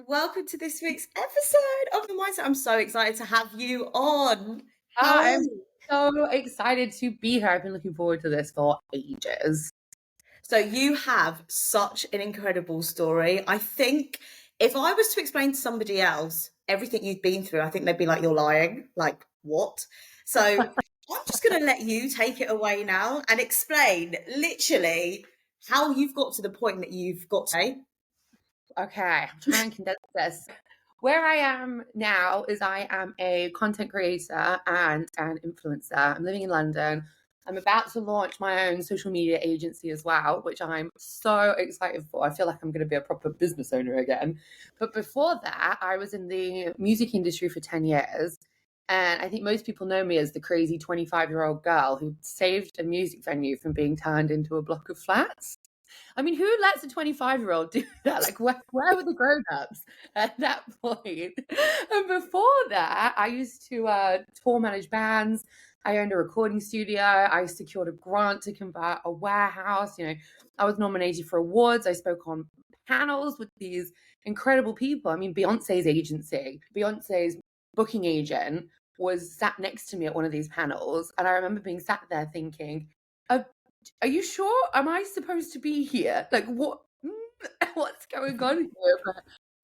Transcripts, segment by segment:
welcome to this week's episode of The Mindset. I'm so excited to have you on. How are I'm you? so excited to be here. I've been looking forward to this for ages. So you have such an incredible story. I think if I was to explain to somebody else everything you've been through, I think they'd be like, you're lying. Like, what? So I'm just going to let you take it away now and explain literally how you've got to the point that you've got today. Okay, I'm trying to condense this. Where I am now is I am a content creator and an influencer. I'm living in London. I'm about to launch my own social media agency as well, which I'm so excited for. I feel like I'm going to be a proper business owner again. But before that, I was in the music industry for 10 years. And I think most people know me as the crazy 25-year-old girl who saved a music venue from being turned into a block of flats. I mean, who lets a 25-year-old do that? Like, where were the grown-ups at that point? And before that, I used to tour manage bands. I owned a recording studio. I secured a grant to convert a warehouse. I was nominated for awards. I spoke on panels with these incredible people. I mean, Beyonce's agency, Beyonce's booking agent was sat next to me at one of these panels. And I remember being sat there thinking, are you sure? Am I supposed to be here? Like, what's going on here?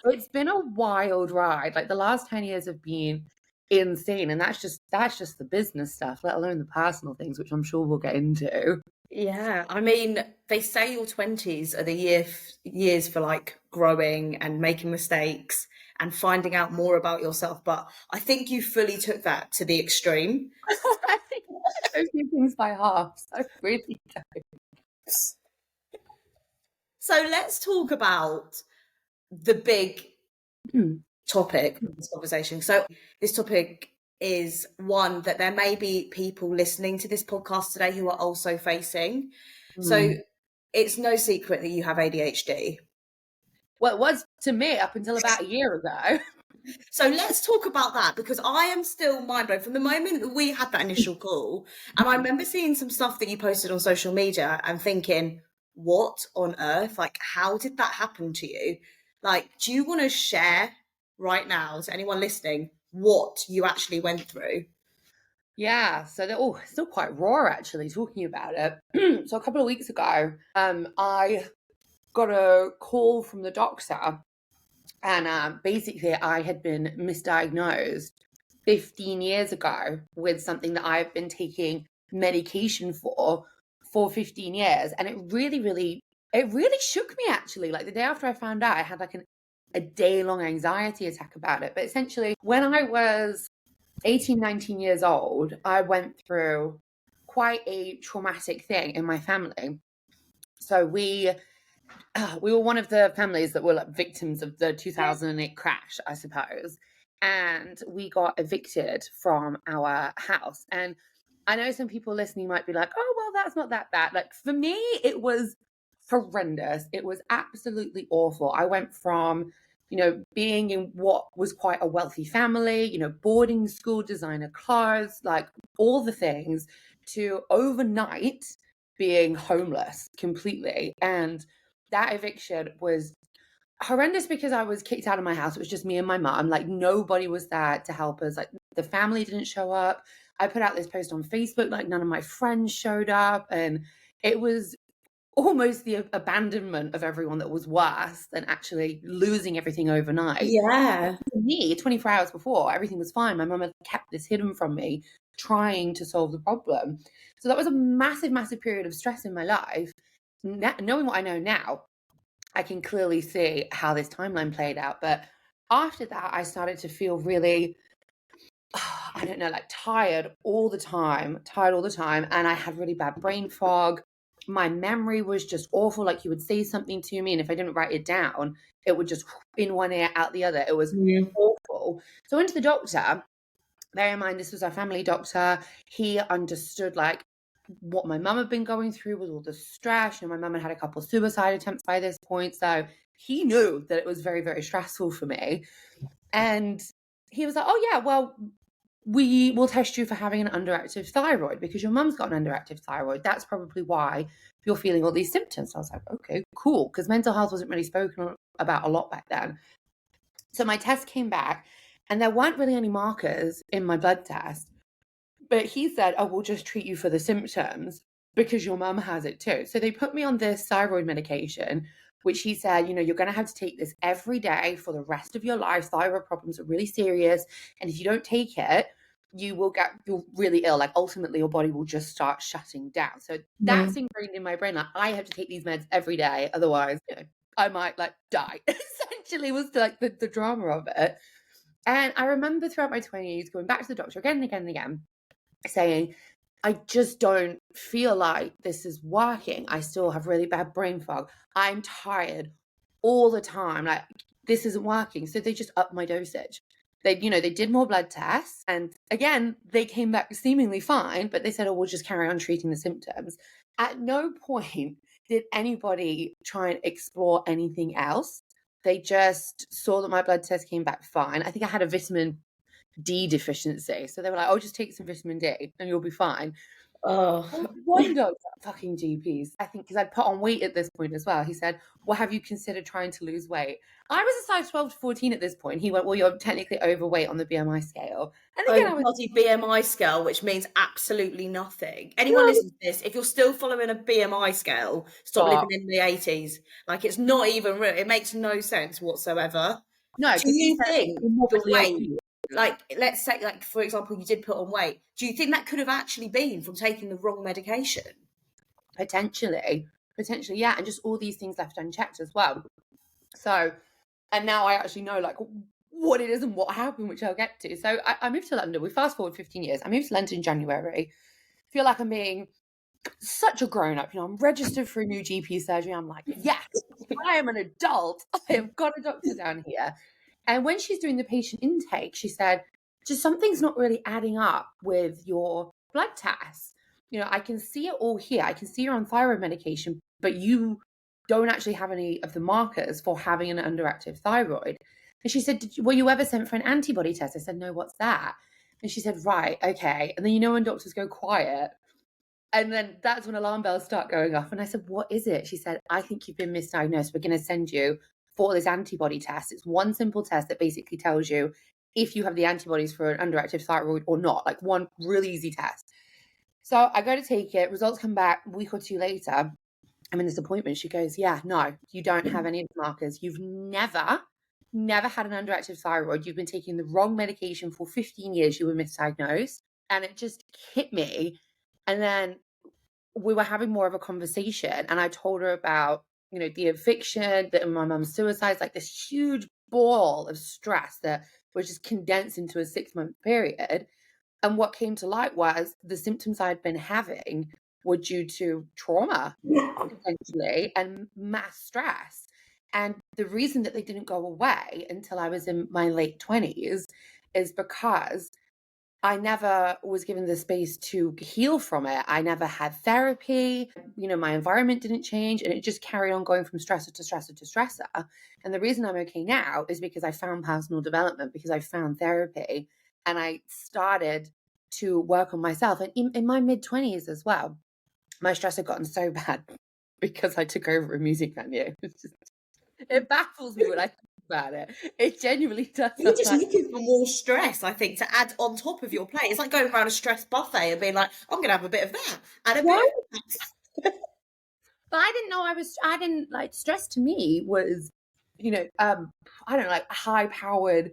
But it's been a wild ride. Like, the last 10 years have been insane. And that's just the business stuff, let alone the personal things, which I'm sure we'll get into. Yeah, I mean, they say your 20s are the years for like growing and making mistakes and finding out more about yourself. But I think you fully took that to the extreme. I think those two things by half. I really don't. So let's talk about the big topic of this conversation. So this topic is one that there may be people listening to this podcast today who are also facing. So it's no secret that you have ADHD. Well, it was to me up until about a year ago. So let's talk about that, because I am still mind blown from the moment that we had that initial call. And I remember seeing some stuff that you posted on social media and thinking, what on earth? Like, how did that happen to you? Like, do you want to share right now to anyone listening what you actually went through? Yeah, so they're still quite raw actually talking about it. So a couple of weeks ago, I got a call from the doctor, and basically I had been misdiagnosed 15 years ago with something that I've been taking medication for 15 years, and it really shook me actually. Like, the day after I found out, I had like a day-long anxiety attack about it. But essentially, when I was 18, 19 years old, I went through quite a traumatic thing in my family. So we were one of the families that were like victims of the 2008 crash, I suppose. And we got evicted from our house. And I know some people listening might be like, oh, well, that's not that bad. Like, for me, it was horrendous. It was absolutely awful. I went from being in what was quite a wealthy family, boarding school, designer cars, like all the things, to overnight being homeless completely. And that eviction was horrendous because I was kicked out of my house. It was just me and my mom. Like, nobody was there to help us. Like, the family didn't show up. I put out this post on Facebook, like none of my friends showed up. And it was almost the abandonment of everyone that was worse than actually losing everything overnight. Yeah. For me, 24 hours before, everything was fine. My mum had kept this hidden from me, trying to solve the problem. So that was a massive, massive period of stress in my life. Knowing what I know now, I can clearly see how this timeline played out. But after that, I started to feel really, I don't know, like tired all the time. And I had really bad brain fog. My memory was just awful. Like, you would say something to me, and if I didn't write it down, it would just in one ear, out the other. It was awful. So I went to the doctor. Bear in mind, this was our family doctor. He understood like what my mum had been going through with all the stress. My mum had a couple of suicide attempts by this point. So he knew that it was very, very stressful for me. And he was like, oh yeah, well, we will test you for having an underactive thyroid because your mum's got an underactive thyroid. That's probably why you're feeling all these symptoms. So I was like, okay, cool. Because mental health wasn't really spoken about a lot back then. So my test came back and there weren't really any markers in my blood test. But he said, oh, we'll just treat you for the symptoms because your mum has it too. So they put me on this thyroid medication, which he said, you're going to have to take this every day for the rest of your life. Thyroid problems are really serious. And if you don't take it, you're really ill. Like ultimately your body will just start shutting down. So that's ingrained in my brain. Like I have to take these meds every day. Otherwise, I might like die. Essentially was like the drama of it. And I remember throughout my 20s going back to the doctor again and again and again, saying, I just don't feel like this is working. I still have really bad brain fog. I'm tired all the time. Like this isn't working. So they just upped my dosage. They did more blood tests. And again, they came back seemingly fine, but they said, oh, we'll just carry on treating the symptoms. At no point did anybody try and explore anything else. They just saw that my blood test came back fine. I think I had a vitamin D deficiency. So they were like, oh, just take some vitamin D and you'll be fine. Oh, One doctor, fucking GPs, I think, because I'd put on weight at this point as well. He said, well, have you considered trying to lose weight? I was a size 12 to 14 at this point. He went, well, you're technically overweight on the BMI scale. And again, I was bloody BMI scale, which means absolutely nothing. Anyone listening to this, if you're still following a BMI scale, stop living in the 80s. Like it's not even real. It makes no sense whatsoever. no, Do you think the weight, weight? like let's say, like for example, you did put on weight, do you think that could have actually been from taking the wrong medication? Potentially, yeah, and just all these things left unchecked as well. So, and now I actually know like what it is and what happened, which I'll get to. So I moved to London. We fast forward 15 years. I moved to London in January. Feel like I'm being such a grown-up. I'm registered for a new GP surgery. I'm like, yes, I am an adult. I have got a doctor down here. And when she's doing the patient intake, she said, just something's not really adding up with your blood tests. I can see it all here. I can see you're on thyroid medication, but you don't actually have any of the markers for having an underactive thyroid. And she said, were you ever sent for an antibody test? I said, no, what's that? And she said, right, okay. And then when doctors go quiet, and then that's when alarm bells start going off. And I said, what is it? She said, I think you've been misdiagnosed. We're going to send you for this antibody test. It's one simple test that basically tells you if you have the antibodies for an underactive thyroid or not, like one really easy test. So I go to take it. Results come back a week or two later. I'm in this appointment. She goes, yeah, no, you don't have any of the markers. You've never had an underactive thyroid. You've been taking the wrong medication for 15 years. You were misdiagnosed. And it just hit me. And then we were having more of a conversation and I told her about, the eviction, my mum's suicide, like this huge ball of stress that was just condensed into a 6-month period. And what came to light was the symptoms I'd been having were due to trauma, potentially, and mass stress. And the reason that they didn't go away until I was in my late 20s is because I never was given the space to heal from it. I never had therapy. My environment didn't change and it just carried on going from stressor to stressor to stressor. And the reason I'm okay now is because I found personal development, because I found therapy and I started to work on myself. And in my mid-20s as well, my stress had gotten so bad because I took over a music venue. It baffles me when I think about it. It genuinely does. You're just looking for more stress, I think, to add on top of your plate. It's like going around a stress buffet and being like, I'm going to have a bit of that and a bit of that. But I didn't know like stress to me was, I don't know, like a high-powered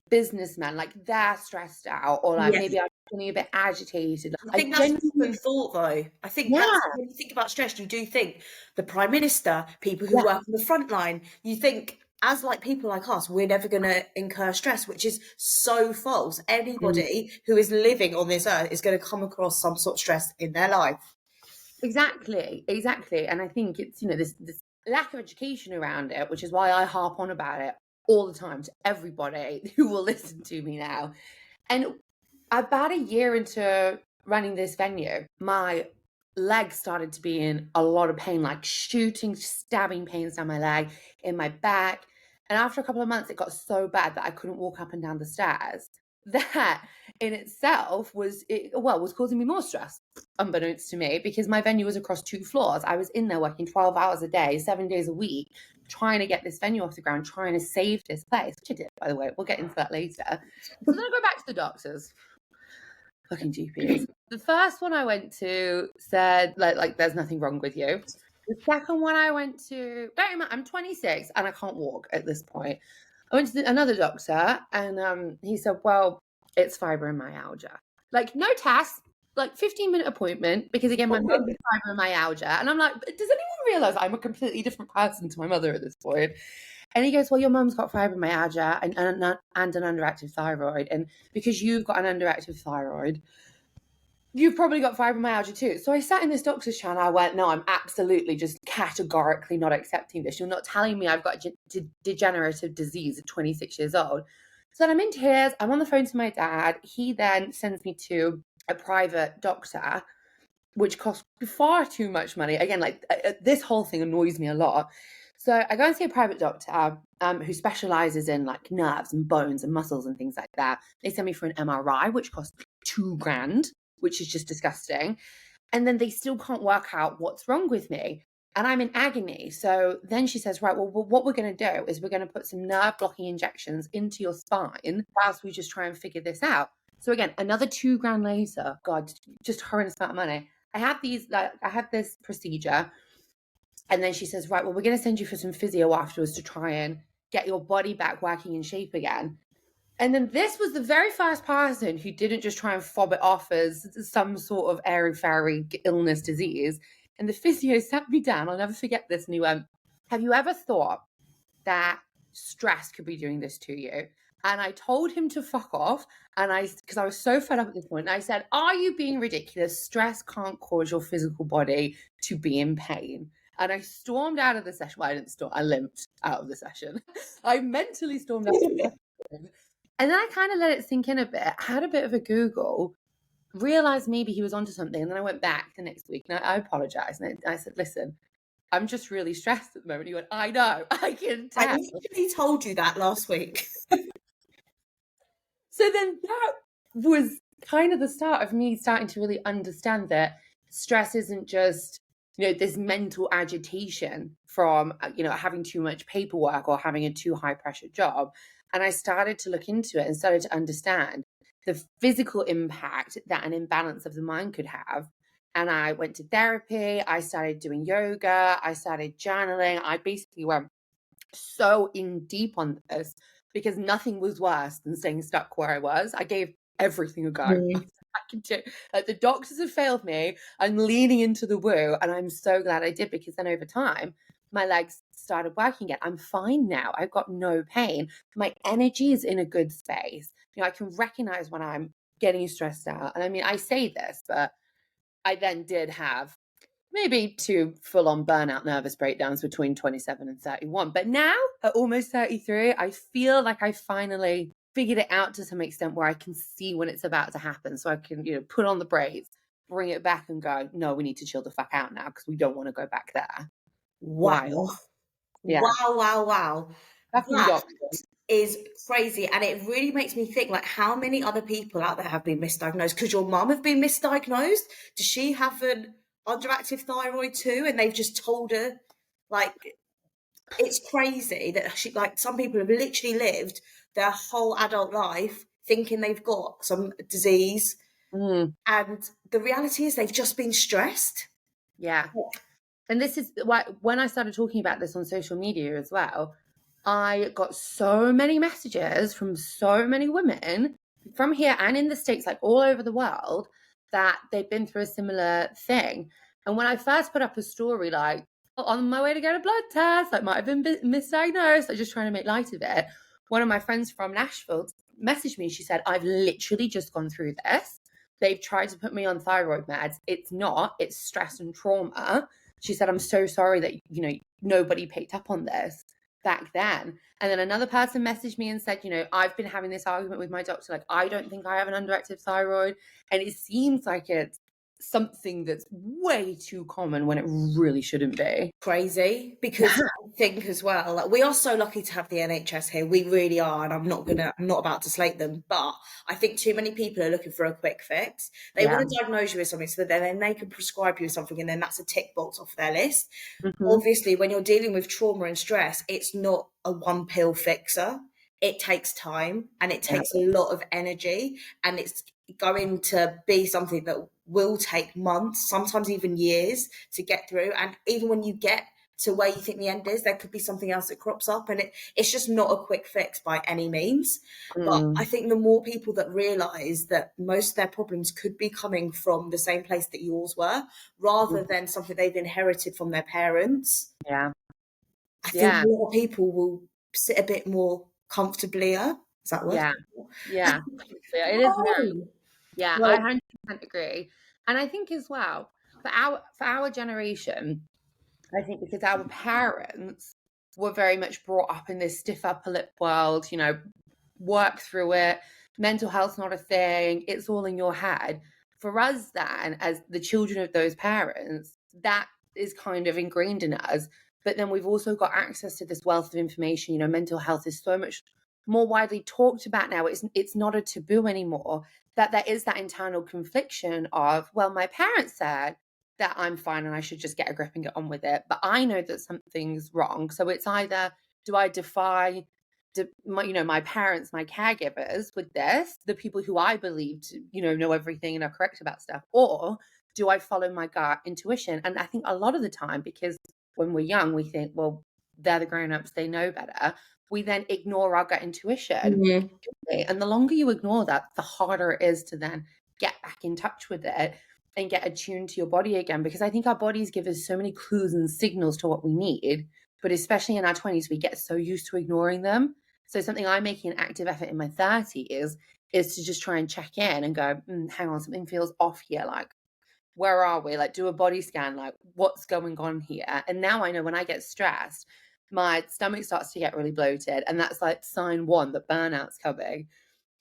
businessman, like they're stressed out or like maybe I'm feeling a bit agitated. I think that's a common thought though. I think that's when you think about stress, you do think the Prime Minister, people who work on the front line, you think as like people like us, we're never going to incur stress, which is so false. Anybody who is living on this earth is going to come across some sort of stress in their life. Exactly. And I think it's, this lack of education around it, which is why I harp on about it all the time to everybody who will listen to me now. And about a year into running this venue, my leg started to be in a lot of pain, like stabbing pains down my leg, in my back. And after a couple of months, it got so bad that I couldn't walk up and down the stairs. that in itself was causing me more stress, unbeknownst to me, because my venue was across 2 floors. I was in there working 12 hours a day, 7 days a week, trying to get this venue off the ground, trying to save this place, which I did, by the way. We'll get into that later. So then I go back to the doctors. Fucking GPs. The first one I went to said, like there's nothing wrong with you. The second one I went to, I'm 26 and I can't walk at this point. I went to another doctor and he said, well, it's fibromyalgia. Like, no test, like 15-minute appointment, because again, my mum has fibromyalgia. And I'm like, does anyone realize I'm a completely different person to my mother at this point? And he goes, well, your mum's got fibromyalgia and an underactive thyroid. And because you've got an underactive thyroid, you've probably got fibromyalgia too. So I sat in this doctor's chair and I went, no, I'm absolutely just categorically not accepting this. You're not telling me I've got degenerative disease at 26 years old. So then I'm in tears. I'm on the phone to my dad. He then sends me to a private doctor, which costs far too much money. Again, like this whole thing annoys me a lot. So I go and see a private doctor who specializes in like nerves and bones and muscles and things like that. They send me for an MRI, which costs $2,000, which is just disgusting. And then they still can't work out what's wrong with me. And I'm in agony. So then she says, right, well, what we're going to do is we're going to put some nerve blocking injections into your spine whilst we just try and figure this out. So again, another $2,000 later. God, just horrendous amount of money. I had this procedure. And then she says, right, well, we're going to send you for some physio afterwards to try and get your body back working in shape again. And then this was the very first person who didn't just try and fob it off as some sort of airy-fairy illness disease. And the physio sat me down. I'll never forget this. And he went, have you ever thought that stress could be doing this to you? And I told him to fuck off. And because I was so fed up at this point, and I said, are you being ridiculous? Stress can't cause your physical body to be in pain. And I stormed out of the session. Well, I didn't storm. I limped out of the session. I mentally stormed out of the session. And then I kind of let it sink in a bit, had a bit of a Google, realized maybe he was onto something. And then I went back the next week and I apologized. And I said, listen, I'm just really stressed at the moment. He went, I know, I can tell. I literally told you that last week. So then that was kind of the start of me starting to really understand that stress isn't just, this mental agitation from, having too much paperwork or having a too high pressure job. And I started to look into it and started to understand the physical impact that an imbalance of the mind could have. And I went to therapy. I started doing yoga. I started journaling. I basically went so in deep on this because nothing was worse than staying stuck where I was. I gave everything a go. I can do. Like, the doctors have failed me. I'm leaning into the woo, and I'm so glad I did, because then over time my legs started working again. I'm fine now. I've got no pain. My energy is in a good space. I can recognize when I'm getting stressed out. And I mean, I say this, but I then did have maybe 2 full-on burnout nervous breakdowns between 27 and 31. But now at almost 33, I feel like I finally figured it out to some extent where I can see when it's about to happen. So I can, put on the brakes, bring it back and go, no, we need to chill the fuck out now because we don't want to go back there. Wow. Yeah. Wow. That is crazy. And it really makes me think, like, how many other people out there have been misdiagnosed? Could your mum have been misdiagnosed? Does she have an underactive thyroid too? And they've just told her, like, it's crazy that she, like, some people have literally lived their whole adult life thinking they've got some disease. And the reality is they've just been stressed. Yeah. And this is why, when I started talking about this on social media as well, I got so many messages from so many women from here and in the States, like all over the world, that they've been through a similar thing. And when I first put up a story, like, on my way to get a blood test, like, might have been misdiagnosed, I'm just trying to make light of it. One of my friends from Nashville messaged me. She said, I've literally just gone through this. They've tried to put me on thyroid meds. It's not, it's stress and trauma. She said, I'm so sorry that, nobody picked up on this back then. And then another person messaged me and said, I've been having this argument with my doctor. Like, I don't think I have an underactive thyroid. And it seems like it's something that's way too common when it really shouldn't be. Crazy, because I think as well, like, we are so lucky to have the NHS here. We really are, and I'm not about to slate them, but I think too many people are looking for a quick fix. They Yeah. want to diagnose you with something so that then they can prescribe you with something, and then that's a tick box off their list. Obviously, when you're dealing with trauma and stress, it's not a one pill fixer. It takes time, and it takes a lot of energy, and it's going to be something that will take months, sometimes even years to get through. And even when you get to where you think the end is, there could be something else that crops up, and it's just not a quick fix by any means. But I think the more people that realize that most of their problems could be coming from the same place that yours were, rather than something they've inherited from their parents, I think a lot of people will sit a bit more comfortably. Is that word? Yeah, it is very. Yeah, I 100% agree. And I think as well, for our generation, I think because our parents were very much brought up in this stiff upper lip world, you know, work through it, mental health's not a thing, it's all in your head. For us then, as the children of those parents, that is kind of ingrained in us. But then we've also got access to this wealth of information. You know, mental health is so much more widely talked about now. It's not a taboo anymore. That there is that internal confliction of, well, my parents said that I'm fine and I should just get a grip and get on with it, but I know that something's wrong. So it's either, do I defy my parents, my caregivers with this, the people who I believed, know everything and are correct about stuff, or do I follow my gut intuition? And I think a lot of the time, because when we're young, we think, well, they're the grown-ups, they know better. We then ignore our gut intuition. And the longer you ignore that, the harder it is to then get back in touch with it and get attuned to your body again. Because I think our bodies give us so many clues and signals to what we need. But especially in our 20s, we get so used to ignoring them. So something I'm making an active effort in my 30s is to just try and check in and go, hang on, something feels off here. Like, where are we? Like, do a body scan, like what's going on here? And now I know when I get stressed, my stomach starts to get really bloated. And that's like sign one that burnout's coming.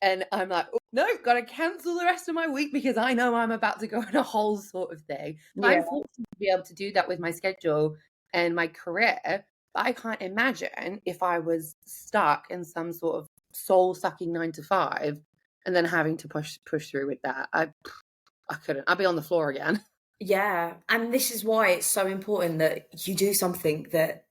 And I'm like, oh, no, got to cancel the rest of my week because I know I'm about to go on a whole sort of thing. I'm fortunate to be able to do that with my schedule and my career. But I can't imagine if I was stuck in some sort of soul-sucking 9 to 5 and then having to push through with that. I couldn't. I'd be on the floor again. Yeah. And this is why it's so important that you do something that,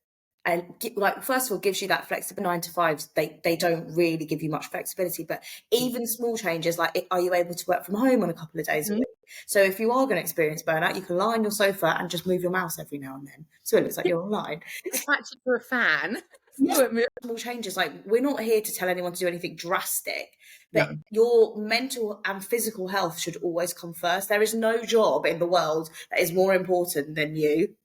and like, first of all, gives you that flexibility. 9 to 5s, they don't really give you much flexibility, but even small changes, like, are you able to work from home on a couple of days a week? So if you are going to experience burnout, you can lie on your sofa and just move your mouse every now and then, so it looks like you're online. Attach it to a fan. Small changes. Like, we're not here to tell anyone to do anything drastic, but your mental and physical health should always come first. There is no job in the world that is more important than you.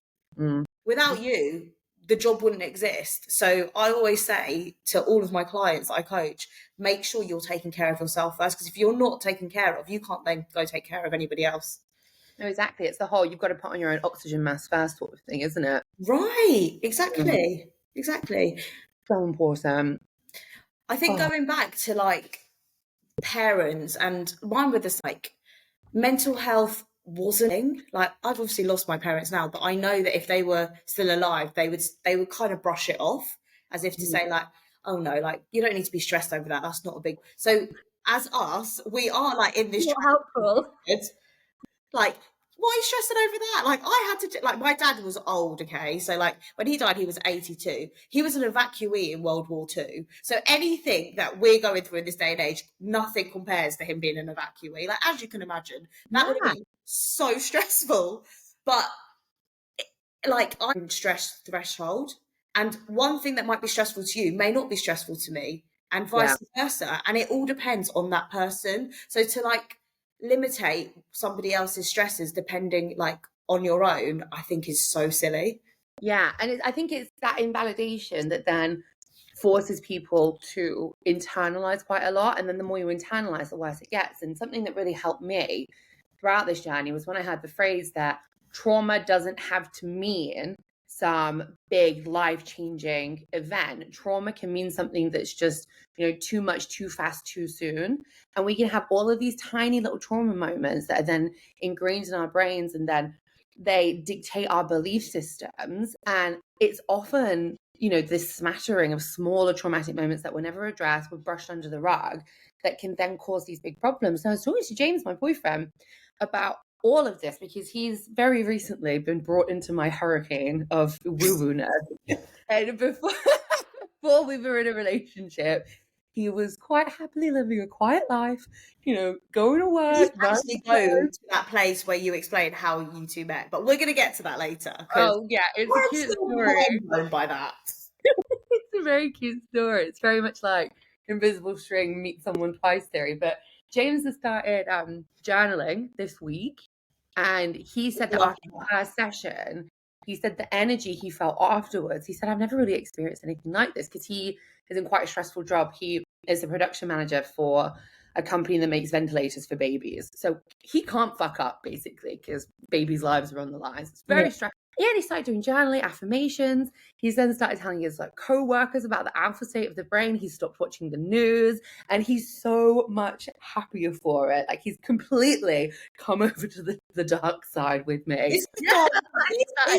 Without you, the job wouldn't exist. So I always say to all of my clients that I coach, make sure you're taking care of yourself first, because if you're not taken care of, you can't then go take care of anybody else. No, exactly. It's the whole, you've got to put on your own oxygen mask first sort of thing, isn't it? Right. Exactly. Exactly. So important. I think going back to like parents, and mine with this, like, mental health wasn't like, I've obviously lost my parents now, but I know that if they were still alive, they would kind of brush it off as if to say, like, oh no, like, you don't need to be stressed over that, that's not a big. So as us, we are like in this helpful. Like, why are you stressing over that? Like, I had to, like, my dad was old, okay? So, like, when he died, he was 82. He was an evacuee in World War II. So anything that we're going through in this day and age, nothing compares to him being an evacuee. Like, as you can imagine, that would have been so stressful. But, like, I'm stress threshold. And one thing that might be stressful to you may not be stressful to me, and vice versa. And it all depends on that person. So to, like, limitate somebody else's stresses depending, like, on your own, I think is so silly. Yeah, and I think it's that invalidation that then forces people to internalize quite a lot, and then the more you internalize, the worse it gets. And something that really helped me throughout this journey was when I had the phrase that trauma doesn't have to mean some big life-changing event. Trauma can mean something that's just, too much, too fast, too soon. And we can have all of these tiny little trauma moments that are then ingrained in our brains, and then they dictate our belief systems. And it's often, this smattering of smaller traumatic moments that were never addressed, were brushed under the rug, that can then cause these big problems. So I was talking to James, my boyfriend, about all of this because he's very recently been brought into my hurricane of woo-woo-ness. And before we were in a relationship, he was quite happily living a quiet life, going to work. You actually go to that place where you explain how you two met, but we're going to get to that later. Oh, yeah, it's a cute story. Blown by that. It's a very cute story. It's very much like invisible string meet someone twice theory. But James has started journaling this week, and he said that after the first session, he said the energy he felt afterwards, he said, I've never really experienced anything like this, because he is in quite a stressful job. He is a production manager for a company that makes ventilators for babies. So he can't fuck up, basically, because babies' lives are on the line. It's very stressful. Yeah, he started doing journaling, affirmations. He's then started telling his co-workers about the alpha state of the brain. He stopped watching the news, and he's so much happier for it. He's completely come over to the dark side with me. He's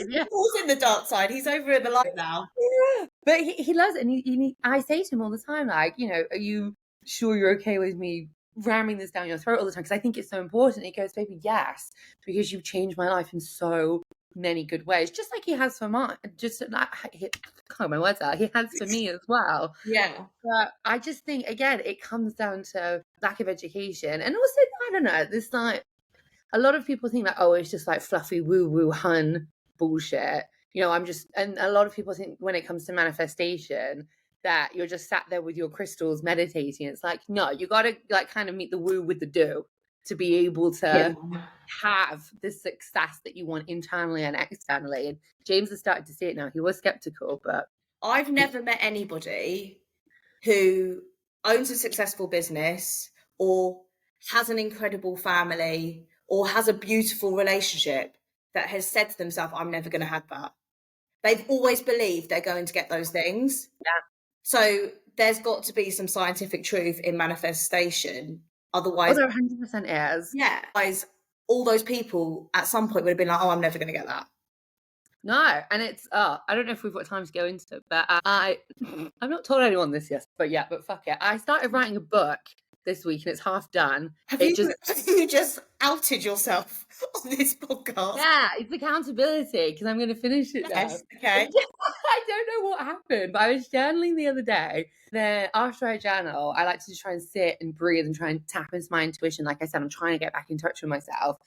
in the dark side. He's over in the light now. Yeah. But he loves it. And I say to him all the time, are you sure you're okay with me ramming this down your throat all the time? Because I think it's so important. He goes, baby, yes, because you've changed my life in so many good ways, just like he has for mine. Just can't my words out. He has for me as well. Yeah. But I just think, again, it comes down to lack of education, and also I don't know. This a lot of people think it's just fluffy woo woo hun bullshit. And a lot of people think when it comes to manifestation that you're just sat there with your crystals meditating. It's no, you got to kind of meet the woo with the do to be able to have the success that you want internally and externally. And James has started to see it now. He was skeptical, but I've never met anybody who owns a successful business or has an incredible family or has a beautiful relationship that has said to themselves, I'm never going to have that. They've always believed they're going to get those things. Yeah. So there's got to be some scientific truth in manifestation. Otherwise, there 100% is. Yeah. Otherwise, all those people at some point would have been I'm never going to get that. No, and it's I don't know if we've got time to go into it, but I've not told anyone this yet, but fuck it. I started writing a book this week, and it's half done. Have you just outed yourself on this podcast? Yeah, it's accountability, because I'm going to finish it now. Yes, okay. I don't know what happened, but I was journaling the other day. Then after I journal, I like to just try and sit and breathe and try and tap into my intuition. Like I said, I'm trying to get back in touch with myself.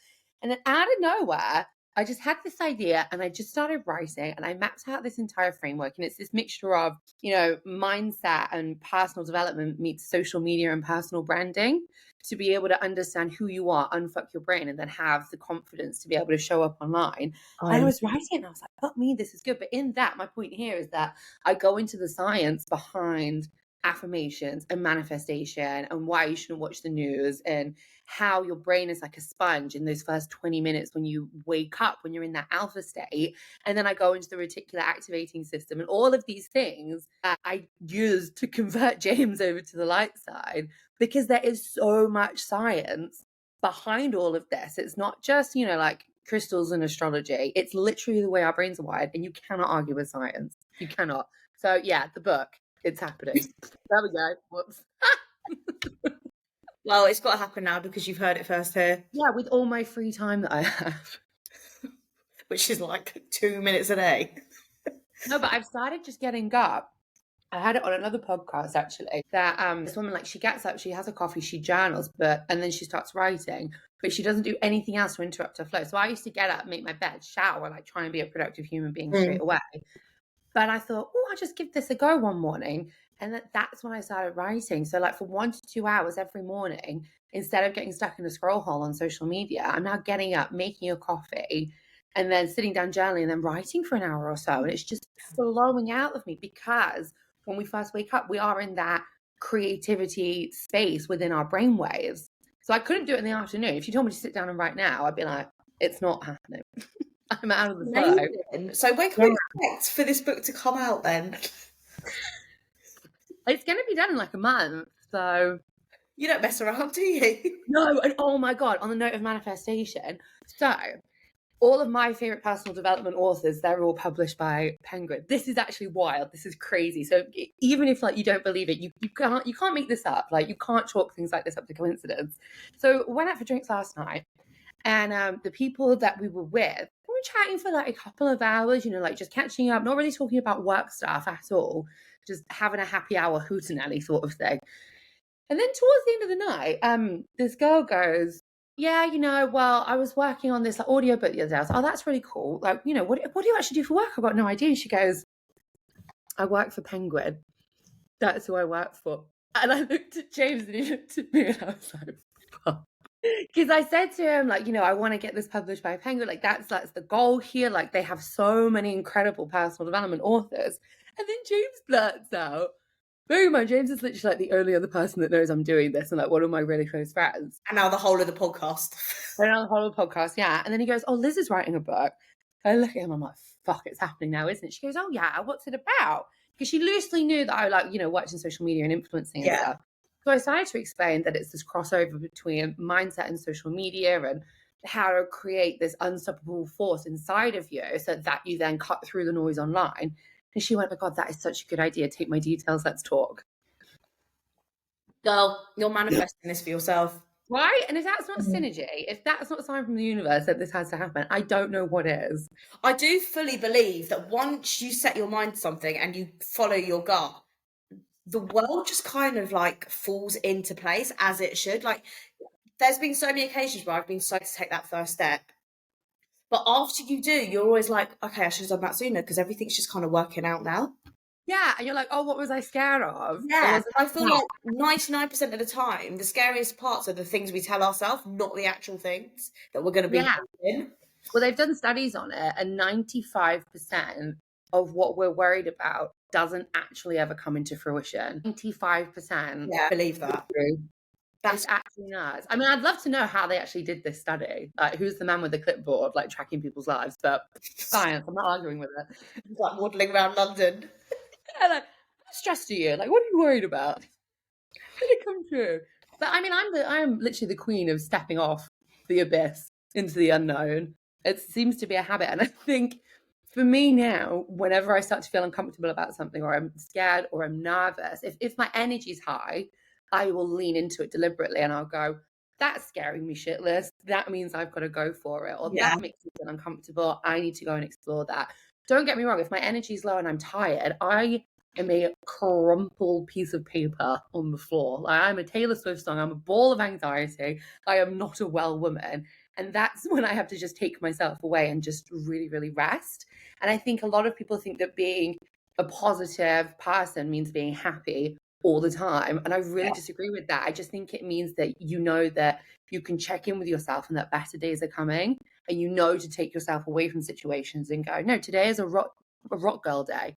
And then out of nowhere, I just had this idea, and I just started writing, and I mapped out this entire framework. And it's this mixture of, mindset and personal development meets social media and personal branding, to be able to understand who you are, unfuck your brain, and then have the confidence to be able to show up online. And I was writing it, and I was like, fuck me, this is good. But in that, my point here is that I go into the science behind affirmations and manifestation, and why you shouldn't watch the news, and how your brain is like a sponge in those first 20 minutes when you wake up, when you're in that alpha state. And then I go into the reticular activating system, and all of these things that I use to convert James over to the light side, because there is so much science behind all of this. It's not just, crystals and astrology. It's literally the way our brains are wired, and you cannot argue with science. You cannot. So yeah, the book, it's happening. There we go. Whoops. Well, it's got to happen now because you've heard it first here. Yeah, with all my free time that I have. Which is 2 minutes a day. No, but I've started just getting up. I had it on another podcast, actually, that this woman, she gets up, she has a coffee, she journals, and then she starts writing, but she doesn't do anything else to interrupt her flow. So I used to get up, make my bed, shower, try and be a productive human being straight away. But I thought, I'll just give this a go one morning. And that's when I started writing. So for 1 to 2 hours every morning, instead of getting stuck in a scroll hole on social media, I'm now getting up, making a coffee, and then sitting down journaling, and then writing for an hour or so. And it's just flowing out of me, because when we first wake up, we are in that creativity space within our brain waves. So I couldn't do it in the afternoon. If you told me to sit down and write now, I'd be like, it's not happening. I'm out of the flow. Amazing. So when can Yeah. we expect for this book to come out then? It's going to be done in like a month. So You don't mess around, do you? no, and oh my God, on the note of manifestation. So all of my favorite personal development authors, they're all published by Penguin. This is actually wild. This is crazy. So even if like you don't believe it, you can't make this up. Like you can't chalk things like this up to coincidence. So went out for drinks last night, and the people that we were with, we were chatting for like a couple of hours, you know, like just catching up, not really talking about work stuff at all, just having a happy hour hootenanny sort of thing. And then towards the end of the night, this girl goes, yeah, you know, well, I was working on this like, audiobook the other day. I was like, oh, that's really cool. Like, you know, what do you actually do for work? I've got no idea. And she goes, I work for Penguin. That's who I work for. And I looked at James and he looked at me and I was like, fuck. Because I said to him, like, you know, I want to get this published by Penguin. Like, that's the goal here. Like, they have so many incredible personal development authors. And then James blurts out, bearing in mind, James is literally like the only other person that knows I'm doing this and like one of my really close friends. And now the whole of the podcast. And on the whole podcast, yeah. And then he goes, oh, Liz is writing a book. I look at him, I'm like, fuck, it's happening now, isn't it? She goes, oh, yeah, what's it about? Because she loosely knew that I like, you know, worked in social media and influencing and stuff. So I started to explain that it's this crossover between mindset and social media and how to create this unstoppable force inside of you so that you then cut through the noise online. And she went, oh my God, that is such a good idea. Take my details. Let's talk. Girl, you're manifesting this for yourself. Right? And if that's not synergy, if that's not a sign from the universe that this has to happen, I don't know what is. I do fully believe that once you set your mind to something and you follow your gut, the world just kind of like falls into place as it should. Like there's been so many occasions where I've been so to take that first step. But after you do, you're always like, okay, I should have done that sooner because everything's just kind of working out now. Yeah, and you're like, oh, what was I scared of? Yeah, I feel like 99% of the time, the scariest parts are the things we tell ourselves, not the actual things that we're going to be in. Well, they've done studies on it, and 95% of what we're worried about doesn't actually ever come into fruition. 95%. Yeah, I believe that. That's actually nuts. I mean, I'd love to know how they actually did this study. Like, who's the man with the clipboard, like tracking people's lives? But science, I'm not arguing with it. It's like waddling around London. Yeah, like, how stressed are you? Like, what are you worried about? Did it come true? But I mean, I'm literally the queen of stepping off the abyss into the unknown. It seems to be a habit, and I think for me now, whenever I start to feel uncomfortable about something, or I'm scared, or I'm nervous, if my energy's high, I will lean into it deliberately, and I'll go, that's scaring me shitless. That means I've got to go for it, or that makes me feel uncomfortable. I need to go and explore that. Don't get me wrong, if my energy's low and I'm tired, I am a crumpled piece of paper on the floor. Like, I'm a Taylor Swift song. I'm a ball of anxiety. I am not a well woman. And that's when I have to just take myself away and just really, really rest. And I think a lot of people think that being a positive person means being happy all the time. And I really disagree with that. I just think it means that you know that you can check in with yourself and that better days are coming. And you know to take yourself away from situations and go, no, today is a rock girl day.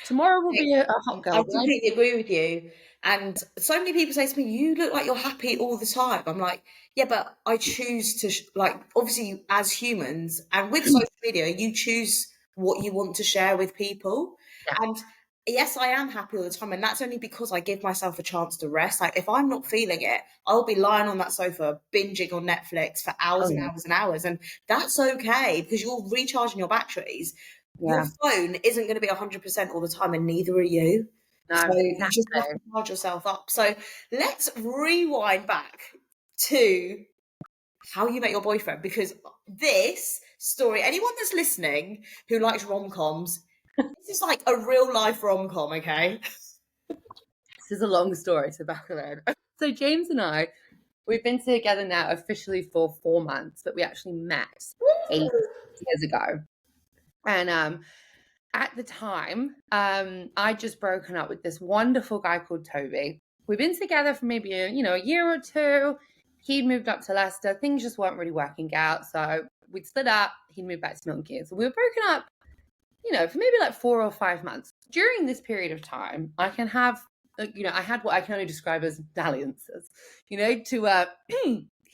Tomorrow will be a hot girl day. I completely agree with you. And so many people say to me, you look like you're happy all the time. I'm like, yeah, but I choose to, like, obviously as humans and with social media, you choose what you want to share with people. Yeah. And yes, I am happy all the time. And that's only because I give myself a chance to rest. Like if I'm not feeling it, I'll be lying on that sofa, binging on Netflix for hours and hours and hours. And that's okay because you're recharging your batteries. Your phone isn't going to be 100% all the time, and neither are you. No, so you just have to charge yourself up. So let's rewind back to how you met your boyfriend, because this story, anyone that's listening who likes rom-coms, this is like a real life rom-com, okay? This is a long story, so back around. So James and I, we've been together now officially for 4 months, but we actually met 8 years ago. And at the time, I'd just broken up with this wonderful guy called Toby. We've been together for maybe a year or two. He'd moved up to Leicester. Things just weren't really working out. So we'd split up. He'd moved back to Milton Keynes. So we were broken up, for maybe like 4 or 5 months. During this period of time, I can have, I had what I can only describe as dalliances,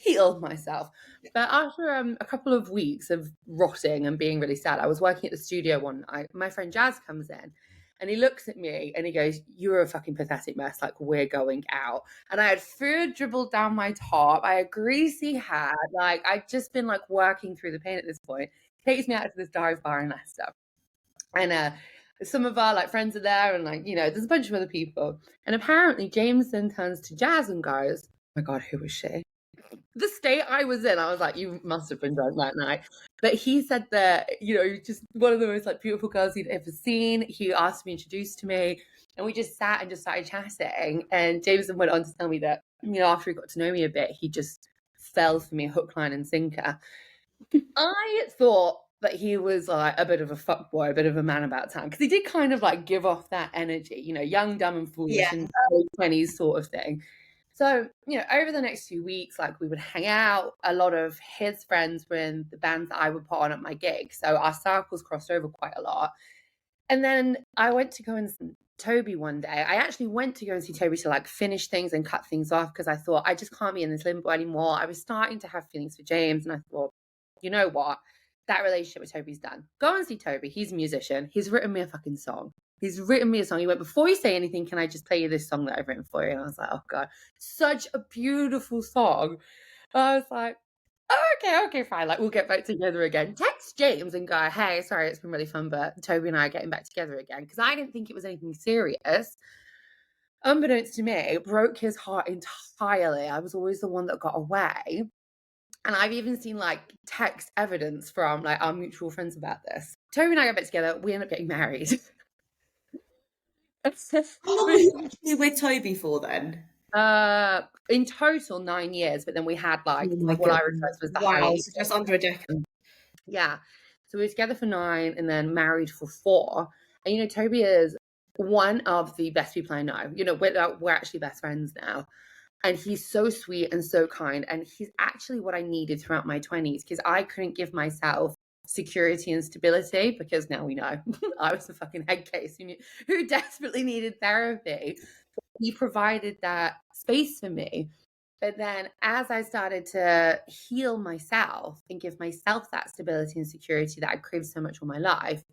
heal myself. But after a couple of weeks of rotting and being really sad, I was working at the studio one night. My friend Jazz comes in and he looks at me and he goes, "You're a fucking pathetic mess. Like, we're going out." And I had food dribbled down my top. I had greasy hair. Like, I'd just been like working through the pain at this point. He takes me out to this dive bar in Leicester. And some of our like friends are there, and like, you know, there's a bunch of other people. And apparently James then turns to Jazz and goes, "Oh my God, who was she?" The state I was in, I was like, "You must have been drunk that night." But he said that, you know, just one of the most like beautiful girls he'd ever seen. He asked to be introduced to me, and we just sat and just started chatting. And Jameson went on to tell me that, you know, after he got to know me a bit, he just fell for me hook, line, and sinker. I thought that he was like a bit of a fuckboy, a bit of a man about town, because he did kind of like give off that energy, you know, young, dumb, and foolish, and early 20s sort of thing. So, you know, over the next few weeks, like, we would hang out. A lot of his friends were in the bands that I would put on at my gig. So our circles crossed over quite a lot. And then I went to go and see Toby one day. I actually went to go and see Toby to like finish things and cut things off, because I thought I just can't be in this limbo anymore. I was starting to have feelings for James, and I thought, you know what? That relationship with Toby's done. Go and see Toby. He's a musician. He's written me a fucking song. He's written me a song. He went, "Before you say anything, can I just play you this song that I've written for you?" And I was like, oh God, such a beautiful song. I was like, oh, okay, fine. Like, we'll get back together again. Text James and go, "Hey, sorry, it's been really fun, but Toby and I are getting back together again." Because I didn't think it was anything serious. Unbeknownst to me, it broke his heart entirely. I was always the one that got away. And I've even seen like text evidence from like our mutual friends about this. Toby and I got back together. We ended up getting married. How long were you actually with Toby for then? In total 9 years, but then we had like Oh my what I God. refer to as the Wow, honeymoon. so just under a decade. Yeah. So we were together for 9 and then married for 4. And you know, Toby is one of the best people I know. You know, we're actually best friends now. And he's so sweet and so kind. And he's actually what I needed throughout my 20s, because I couldn't give myself security and stability, because now we know I was a fucking head case who desperately needed therapy. He provided that space for me. But then as I started to heal myself and give myself that stability and security that I craved so much all my life,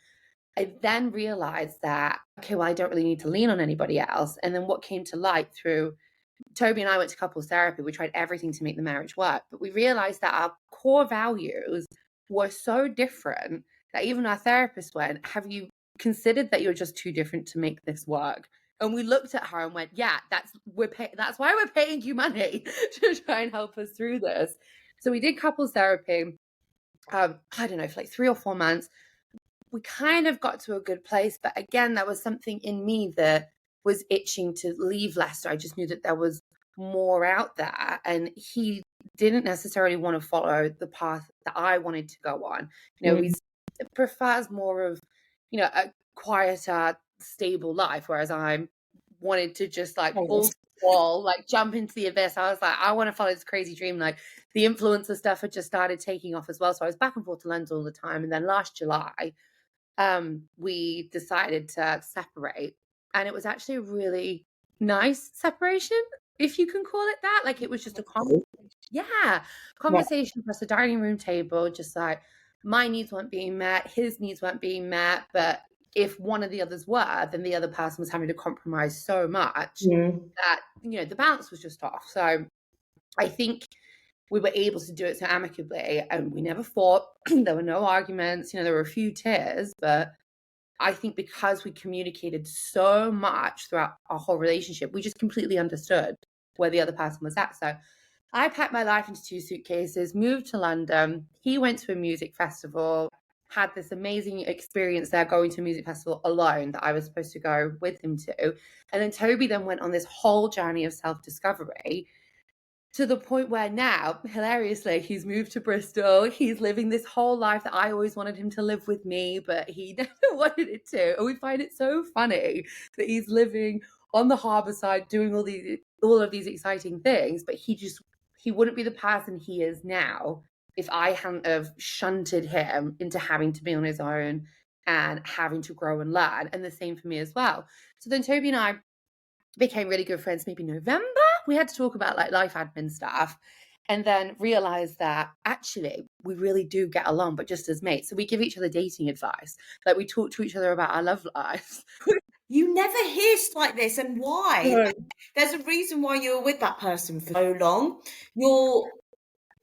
I then realized that, okay, well, I don't really need to lean on anybody else. And then what came to light through Toby and I went to couples therapy. We tried everything to make the marriage work, but we realized that our core values were so different that even our therapist went, "Have you considered that you're just too different to make this work?" And we looked at her and went, "Yeah, that's why we're paying you money to try and help us through this." So we did couples therapy. I don't know, for like 3 or 4 months. We kind of got to a good place, but again, there was something in me that was itching to leave Leicester. I just knew that there was more out there, and he didn't necessarily want to follow the path that I wanted to go on. You know, he prefers more of, you know, a quieter, stable life, whereas I wanted to just like balls to the wall, like jump into the abyss. I was like, I want to follow this crazy dream. Like, the influencer stuff had just started taking off as well. So I was back and forth to London all the time. And then last July, we decided to separate, and it was actually a really nice separation, if you can call it that. Like, it was just a conversation across the dining room table, just like my needs weren't being met, his needs weren't being met, but if one of the others were, then the other person was having to compromise so much that, you know, the balance was just off. So I think we were able to do it so amicably, and we never fought. There were no arguments. You know, there were a few tears, but I think because we communicated so much throughout our whole relationship, we just completely understood where the other person was at. So I packed my life into 2 suitcases, moved to London. He went to a music festival, had this amazing experience there, going to a music festival alone that I was supposed to go with him to. And then Toby then went on this whole journey of self-discovery, to the point where now, hilariously, he's moved to Bristol. He's living this whole life that I always wanted him to live with me, but he never wanted it to. And we find it so funny that he's living on the harbour side, doing all of these exciting things, but he wouldn't be the person he is now if I hadn't have shunted him into having to be on his own and having to grow and learn. And the same for me as well. So then Toby and I became really good friends, maybe November. We had to talk about like life admin stuff. and then realize that actually we really do get along, but just as mates. So we give each other dating advice. Like we talk to each other about our love lives. You never hear stuff like this, and why? No. Like, there's a reason why you were with that person for so long. Your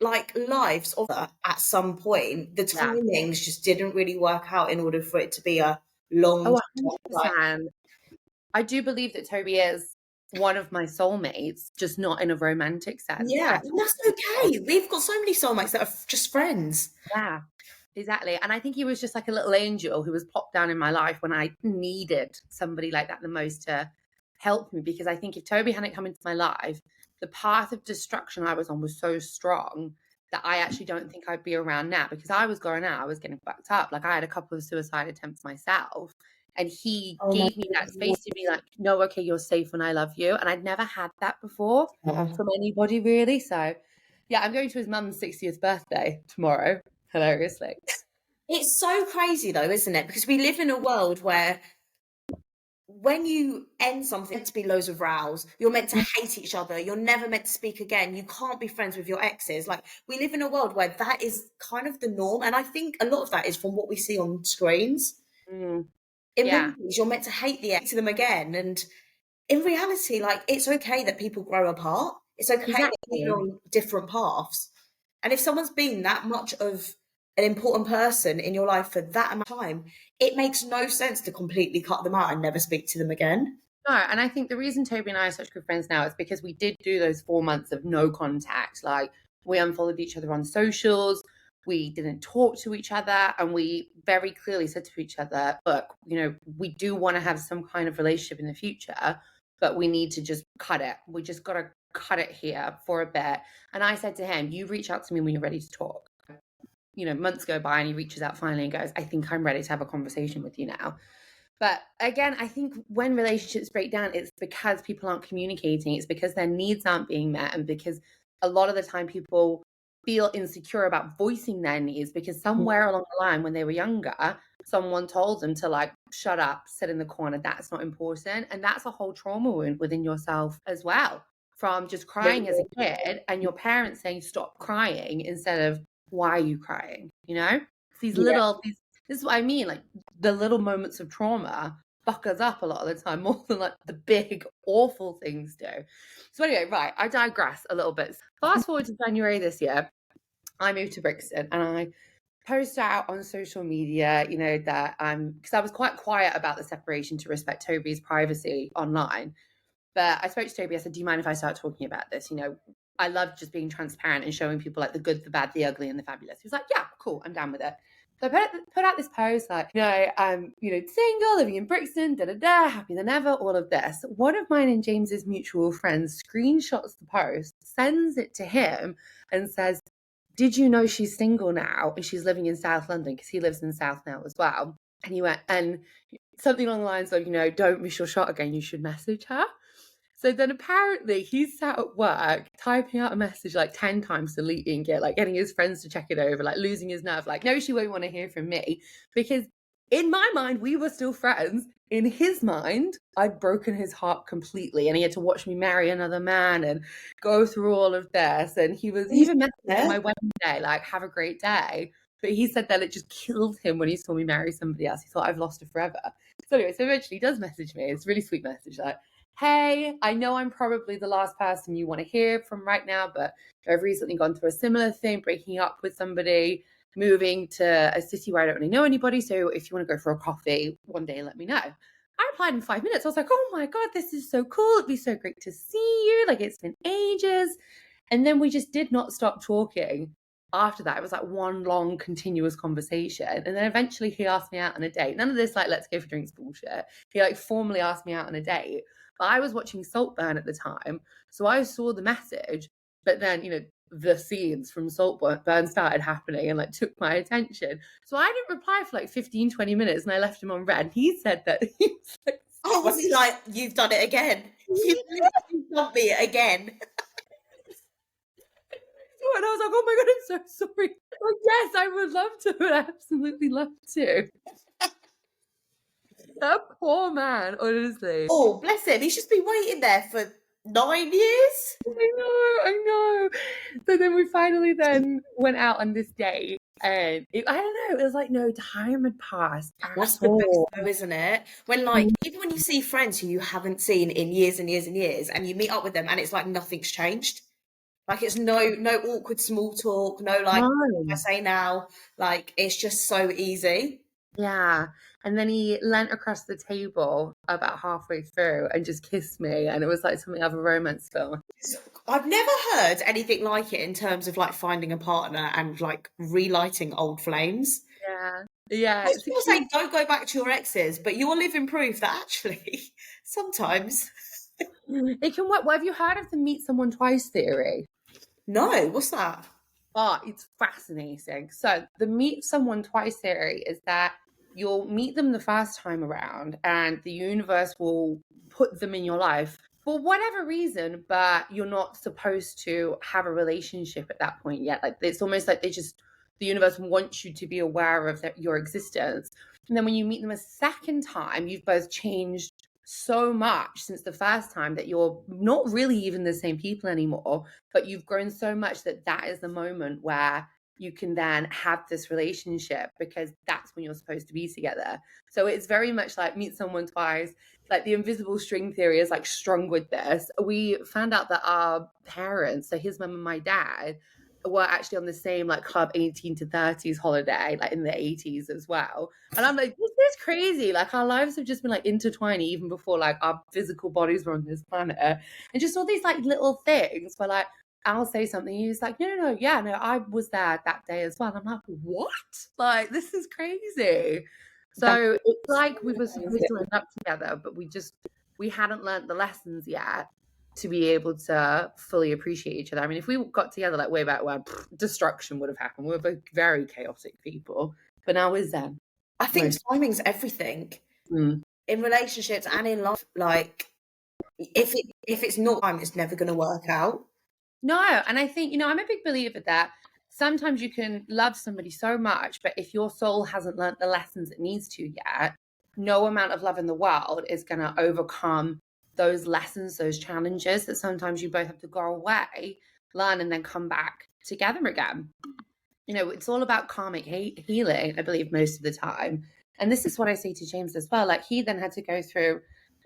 like lives of at some point, the Yeah. timings just didn't really work out in order for it to be a long Oh, like 100%. I do believe that Toby is one of my soulmates, just not in a romantic sense yeah, at and that's all. okay. We've got so many soulmates that are just friends. Yeah, exactly. And I think he was just like a little angel who was plopped down in my life when I needed somebody like that the most to help me. Because I think if Toby hadn't come into my life, the path of destruction I was on was so strong that I actually don't think I'd be around now, because I was going out, I was getting fucked up. Like I had a couple of suicide attempts myself. And he Oh my gave me that space to be like, no, okay, you're safe and I love you. And I'd never had that before God. from anybody really. So yeah, I'm going to his mum's 60th birthday tomorrow, hilariously. It's so crazy though, isn't it? Because we live in a world where when you end something, it's meant to be loads of rows. You're meant to hate each other. You're never meant to speak again. You can't be friends with your exes. Like we live in a world where that is kind of the norm. And I think a lot of that is from what we see on screens. Mm, In yeah, movies, you're meant to hate the ex to them again. And in reality, like it's okay that people grow apart. It's okay that exactly. you're on different paths. And if someone's been that much of an important person in your life for that amount of time, it makes no sense to completely cut them out and never speak to them again. No, and I think the reason Toby and I are such good friends now is because we did do those 4 months of no contact. Like we unfollowed each other on socials. We didn't talk to each other, and we very clearly said to each other, look, you know, we do want to have some kind of relationship in the future, but we need to just cut it. We just got to cut it here for a bit. And I said to him, you reach out to me when you're ready to talk. You know, months go by and he reaches out finally and goes, I think I'm ready to have a conversation with you now. But again, I think when relationships break down, it's because people aren't communicating. It's because their needs aren't being met. And because a lot of the time people feel insecure about voicing their needs because somewhere along the line when they were younger, someone told them to like, shut up, sit in the corner. That's not important. And that's a whole trauma wound within yourself as well, from just crying as a kid and your parents saying, stop crying instead of, why are you crying? You know, these little, this is what I mean. Like the little moments of trauma fuck us up a lot of the time, more than like the big, awful things do. So anyway, right, I digress a little bit. Fast forward to January this year, I moved to Brixton and I post out on social media, you know, that because I was quite quiet about the separation to respect Toby's privacy online. But I spoke to Toby, I said, do you mind if I start talking about this? You know, I love just being transparent and showing people like the good, the bad, the ugly, and the fabulous. He was like, yeah, cool, I'm down with it. So I put out this post like, you know, I'm, you know, single, living in Brixton, happier than ever, all of this. One of mine and James's mutual friends screenshots the post, sends it to him and says, did you know she's single now and she's living in South London? Because he lives in South now as well. And he went, and something along the lines of, you know, don't miss your shot again, you should message her. So then apparently he's sat at work typing out a message like 10 times, deleting it, like getting his friends to check it over, like losing his nerve, like, no, she won't want to hear from me. Because in my mind, we were still friends. In his mind, I'd broken his heart completely and he had to watch me marry another man and go through all of this. And he was even messaging on my wedding day, like, have a great day. But he said that it just killed him when he saw me marry somebody else. He thought I've lost her forever. So anyway, so eventually he does message me. It's a really sweet message, like, hey, I know I'm probably the last person you want to hear from right now, but I've recently gone through a similar thing, breaking up with somebody, moving to a city where I don't really know anybody. So if you want to go for a coffee one day, let me know. I replied in 5 minutes. I was like, oh my God, this is so cool. It'd be so great to see you. Like, it's been ages. And then we just did not stop talking. After that, it was like one long continuous conversation. And then eventually he asked me out on a date. None of this like, let's go for drinks bullshit. He like formally asked me out on a date. But I was watching Saltburn at the time. So I saw the message, but then, you know, the scenes from Saltburn started happening and like took my attention. So I didn't reply for like 15, 20 minutes and I left him on red. He said that he was like, oh, was he like, you've done it again? You've done me again. And I was like, oh my God, I'm so sorry. Like, yes, I would love to. I'd absolutely love to. That poor man, honestly. Oh, bless him. He's just been waiting there for 9 years? I know. So then we finally then went out on this date, and I don't know, it was like no time had passed That's at the best all. though, isn't it? When like, even when you see friends who you haven't seen in years and years and years, and you meet up with them and it's like nothing's changed. Like it's no awkward small talk, no like what do I No. say now? Like it's just so easy. Yeah. And then he leant across the table about halfway through and just kissed me, and it was like something out of a romance film. I've never heard anything like it in terms of like finding a partner and like relighting old flames. Yeah. Yeah. Most It's a people cute. say don't go back to your exes, but you're living proof that actually sometimes. It can work. Well, have you heard of the meet someone twice theory? No, what's that? Oh, it's fascinating. So the meet someone twice theory is that you'll meet them the first time around and the universe will put them in your life for whatever reason, but you're not supposed to have a relationship at that point yet. Like it's almost like the universe wants you to be aware of your existence. And then when you meet them a second time, you've both changed so much since the first time that you're not really even the same people anymore, but you've grown so much that that is the moment where you can then have this relationship, because that's when you're supposed to be together. So it's very much like meet someone twice. Like the invisible string theory is like strong with this. We found out that our parents, so his mum and my dad, were actually on the same like club 18 to 30s holiday, like in the 80s as well. And I'm like, this is crazy. Like our lives have just been like intertwined even before like our physical bodies were on this planet. And just all these like little things where like I'll say something, he's like, no, yeah, no, I was there that day as well. And I'm like, what? Like, this is crazy. So it's like we were supposed to end up together, but we hadn't learned the lessons yet to be able to fully appreciate each other. I mean, if we got together like way back when, destruction would have happened. We're both very chaotic people, but now we're zen. I think timing's everything in relationships and in life. Like if it's not time, it's never going to work out. No, and I think, I'm a big believer that sometimes you can love somebody so much, but if your soul hasn't learned the lessons it needs to yet, no amount of love in the world is going to overcome those lessons, those challenges that sometimes you both have to go away, learn, and then come back together again. It's all about karmic healing, I believe, most of the time. And this is what I say to James as well. Like he then had to go through,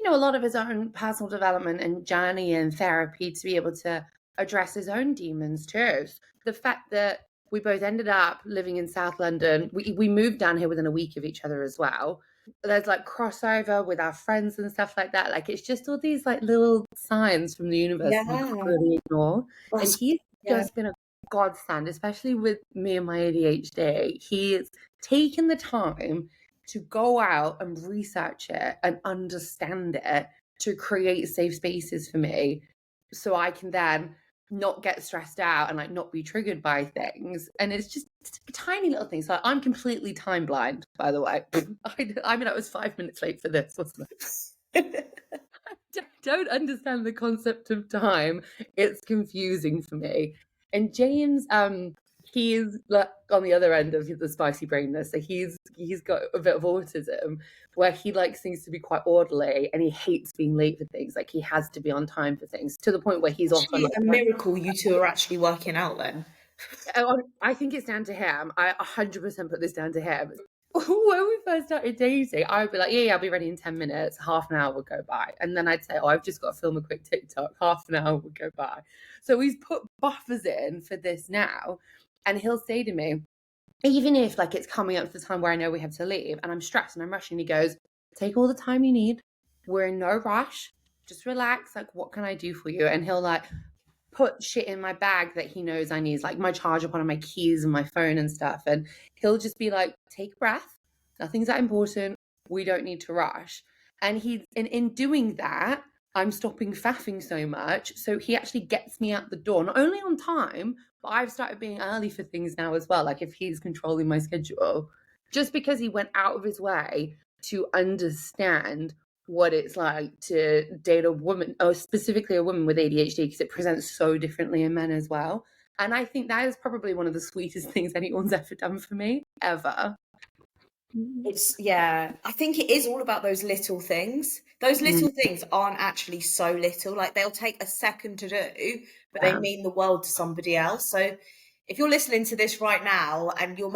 a lot of his own personal development and journey and therapy to be able to address his own demons too. The fact that we both ended up living in South London, we moved down here within a week of each other as well. There's like crossover with our friends and stuff like that. Like it's just all these like little signs from the universe that you can't really ignore. And he's just been a godsend, especially with me and my ADHD. He's taken the time to go out and research it and understand it to create safe spaces for me so I can then not get stressed out and like not be triggered by things. And it's just tiny little things. Like I'm completely time blind, by the way. I mean, I was 5 minutes late for this, wasn't I? I don't understand the concept of time. It's confusing for me. And James, he's like on the other end of the spicy brainness. So he's got a bit of autism where he likes things to be quite orderly and he hates being late for things. Like he has to be on time for things to the point where he's often like, a miracle you two are actually working out then. I think it's down to him. I 100% put this down to him. When we first started dating, I would be like, yeah, I'll be ready in 10 minutes. Half an hour would go by. And then I'd say, I've just got to film a quick TikTok. Half an hour would go by. So he's put buffers in for this now. And he'll say to me, even if like it's coming up to the time where I know we have to leave and I'm stressed and I'm rushing, he goes, take all the time you need. We're in no rush. Just relax. Like, what can I do for you? And he'll like put shit in my bag that he knows I need, like my charger, one of my keys and my phone and stuff. And he'll just be like, take a breath. Nothing's that important. We don't need to rush. And in doing that, I'm stopping faffing so much. So he actually gets me out the door, not only on time, but I've started being early for things now as well. Like if he's controlling my schedule, just because he went out of his way to understand what it's like to date a woman, or specifically a woman with ADHD, because it presents so differently in men as well. And I think that is probably one of the sweetest things anyone's ever done for me, ever. I think it is all about those little things Those little things aren't actually so little. Like, they'll take a second to do, but they Yeah. mean the world to somebody else. So if you're listening to this right now and you're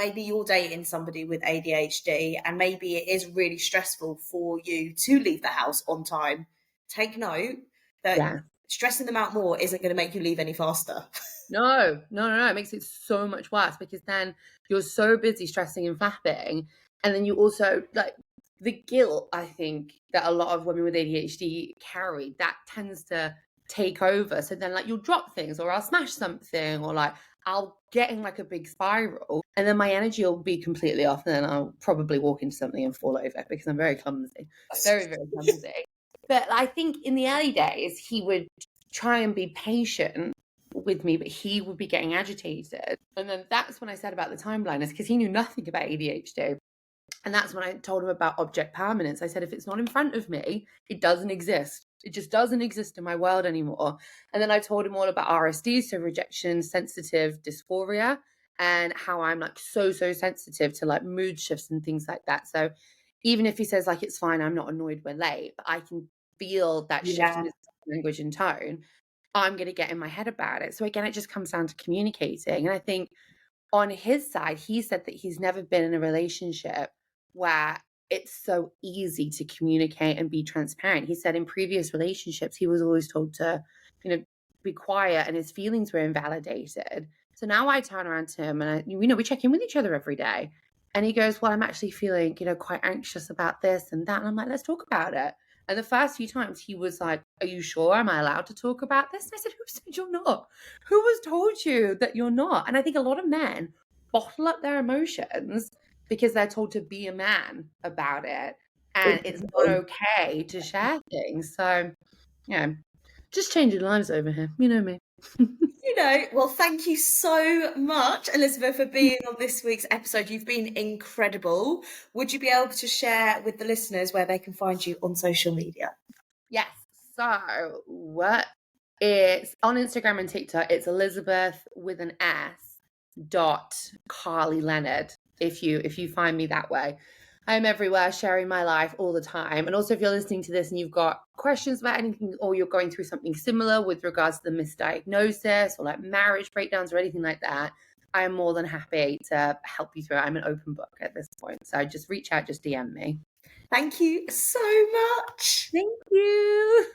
dating somebody with ADHD, and maybe it is really stressful for you to leave the house on time, take note that Yeah. stressing them out more isn't going to make you leave any faster. No. It makes it so much worse because then you're so busy stressing and flapping. And then you also, like, the guilt, I think, that a lot of women with ADHD carry, that tends to take over. So then, like, you'll drop things, or I'll smash something, or like I'll get in like a big spiral, and then my energy will be completely off. And then I'll probably walk into something and fall over because I'm very clumsy, very, very clumsy. But I think in the early days, he would try and be patient with me, but he would be getting agitated. And then that's when I said about the time blindness, because he knew nothing about ADHD. And that's when I told him about object permanence. I said, if it's not in front of me, it doesn't exist. It just doesn't exist in my world anymore. And then I told him all about RSD, so rejection sensitive dysphoria, and how I'm like so sensitive to like mood shifts and things like that. So even if he says like, it's fine, I'm not annoyed we're late, but I can feel that shift in his language and tone, I'm going to get in my head about it. So again, it just comes down to communicating. And I think on his side, he said that he's never been in a relationship where it's so easy to communicate and be transparent. He said in previous relationships, he was always told to, be quiet, and his feelings were invalidated. So now I turn around to him and we check in with each other every day. And he goes, well, I'm actually feeling, quite anxious about this and that. And I'm like, let's talk about it. And the first few times he was like, are you sure? Am I allowed to talk about this? And I said, who said you're not? Who has told you that you're not? And I think a lot of men bottle up their emotions because they're told to be a man about it. And it's not okay to share things. So, just changing lives over here. You know me. Well, thank you so much, Elizabeth, for being on this week's episode. You've been incredible. Would you be able to share with the listeners where they can find you on social media? Yes. So it's on Instagram and TikTok. It's Elisabeth with an S .carleyleonard. If you find me that way. I'm everywhere sharing my life all the time. And also, if you're listening to this and you've got questions about anything, or you're going through something similar with regards to the misdiagnosis or like marriage breakdowns or anything like that, I am more than happy to help you through it. I'm an open book at this point. So just reach out, just DM me. Thank you so much. Thank you.